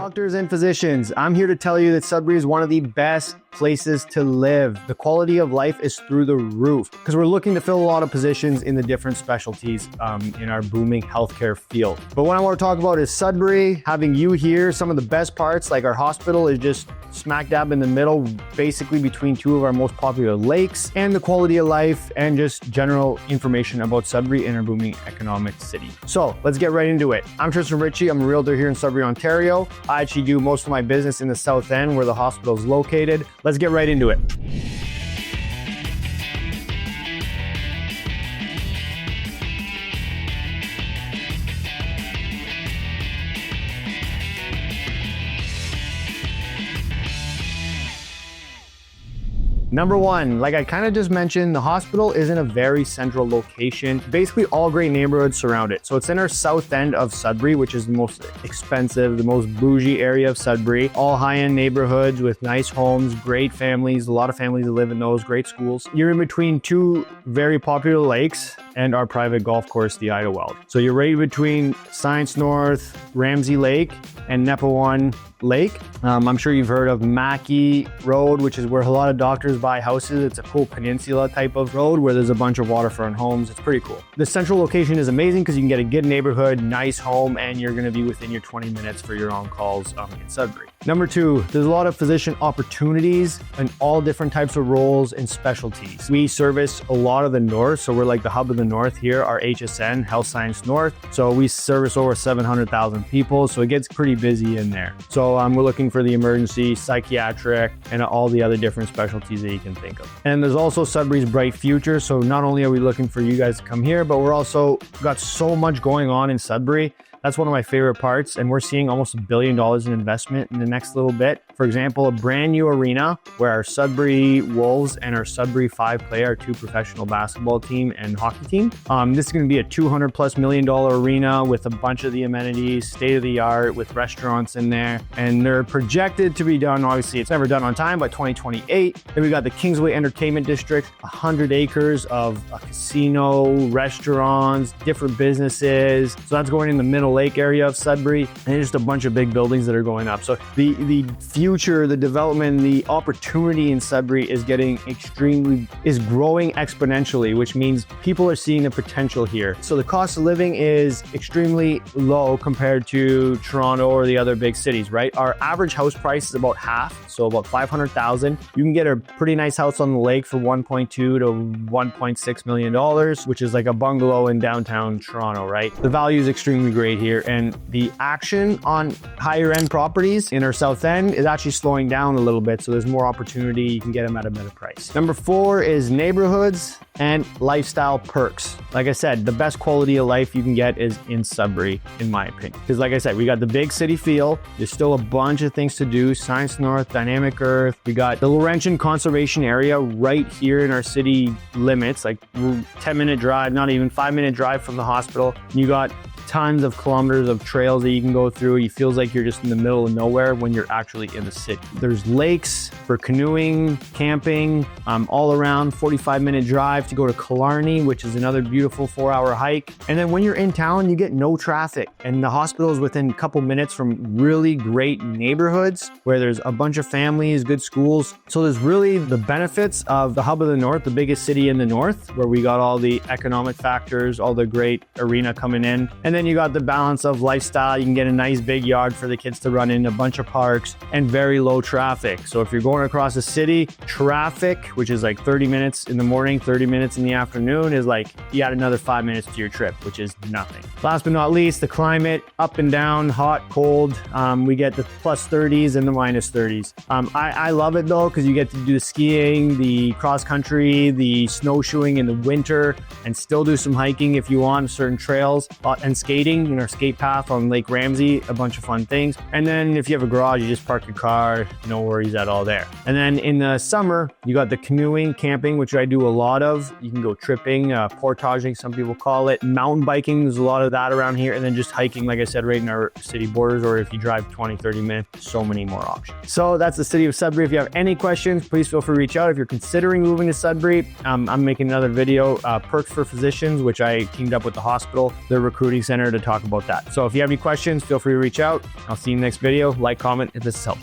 Doctors and physicians, I'm here to tell you that Sudbury is one of the best places to live. The quality of life is through the roof because we're looking to fill a lot of positions in the different specialties in our booming healthcare field. But what I want to talk about is Sudbury, having you here. Some of the best parts, like our hospital is just smack dab in the middle, basically between two of our most popular lakes, and the quality of life and just general information about Sudbury and our booming economic city. So let's get right into it. I'm Tristan Ritchie. I'm a realtor here in Sudbury, Ontario. I actually do most of my business in the South End where the hospital is located. Let's get right into it. Number one, like I kind of just mentioned, the hospital is in a very central location. Basically all great neighborhoods surround it. So it's in our south end of Sudbury, which is the most expensive, the most bougie area of Sudbury. All high-end neighborhoods with nice homes, great families, a lot of families that live in those, great schools. You're in between two very popular lakes and our private golf course, the Idlewild. So you're right between Science North, Ramsey Lake, and Nepewan Lake. I'm sure you've heard of Mackey Road, which is where a lot of doctors buy houses. It's a cool peninsula type of road where there's a bunch of waterfront homes. It's pretty cool. The central location is amazing because you can get a good neighborhood, nice home, and you're going to be within your 20 minutes for your own calls in Sudbury. Number two, there's a lot of physician opportunities and all different types of roles and specialties. We service a lot of the north, so we're like the hub of the north here, our HSN, Health Science North. So we service over 700,000 people, so it gets pretty busy in there. So we're looking for the emergency, psychiatric, and all the other different specialties that you can think of. And there's also Sudbury's bright future. So not only are we looking for you guys to come here, but we're also got so much going on in Sudbury. That's one of my favorite parts. And we're seeing almost $1 billion in investment in the next little bit. For example, a brand new arena where our Sudbury Wolves and our Sudbury Five play, our two professional basketball team and hockey team. This is going to be a $200+ million arena with a bunch of the amenities, state of the art with restaurants in there. And they're projected to be done. Obviously, it's never done on time, but 2028. Then we got the Kingsway Entertainment District, 100 acres of a casino, restaurants, different businesses. So that's going in the middle lake area of Sudbury, and just a bunch of big buildings that are going up. So the future, the development, the opportunity in Sudbury is growing exponentially, which means people are seeing the potential here. So the cost of living is extremely low compared to Toronto or the other big cities, right? Our average house price is about half, so about $500,000. You can get a pretty nice house on the lake for $1.2 to $1.6 million, which is like a bungalow in downtown Toronto, right? The value is extremely great here, and the action on higher end properties in our south end is actually slowing down a little bit, so there's more opportunity. You can get them at a better price. Number four is neighborhoods and lifestyle perks. Like I said, the best quality of life you can get is in Sudbury, in my opinion, because like I said, we got the big city feel. There's still a bunch of things to do. Science North, Dynamic Earth. We got the Laurentian Conservation Area right here in our city limits, like 10-minute drive, not even 5-minute drive from the hospital. You got tons of kilometers of trails that you can go through. It feels like you're just in the middle of nowhere when you're actually in the city. There's lakes for canoeing, camping, all around. 45-minute drive to go to Killarney, which is another beautiful 4-hour hike. And then when you're in town, you get no traffic. And the hospital is within a couple minutes from really great neighborhoods where there's a bunch of families, good schools. So there's really the benefits of the hub of the north, the biggest city in the north, where we got all the economic factors, all the great arena coming in. And then you got the balance of lifestyle. You can get a nice big yard for the kids to run in, a bunch of parks, and very low traffic. So if you're going across the city, traffic, which is like 30 minutes in the morning, 30 minutes in the afternoon, is like you add another 5 minutes to your trip, which is nothing. Last but not least, the climate, up and down, hot, cold. We get the plus 30s and the minus 30s. I love it though, because you get to do the skiing, the cross country, the snowshoeing in the winter, and still do some hiking if you want, certain trails, and skating in our skate path on Lake Ramsey, a bunch of fun things. And then if you have a garage, you just park your car, no worries at all there. And then in the summer, you got the canoeing, camping, which I do a lot of. You can go tripping, portaging, some people call it. Mountain biking, there's a lot of that around here. And then just hiking, like I said, right in our city borders, or if you drive 20, 30 minutes, so many more options. So that's the city of Sudbury. If you have any questions, please feel free to reach out. If you're considering moving to Sudbury, I'm making another video, perks for physicians, which I teamed up with the hospital, their recruiting center. center to talk about that. So if you have any questions, feel free to reach out. I'll see you in the next video. Like, comment if this has helped you.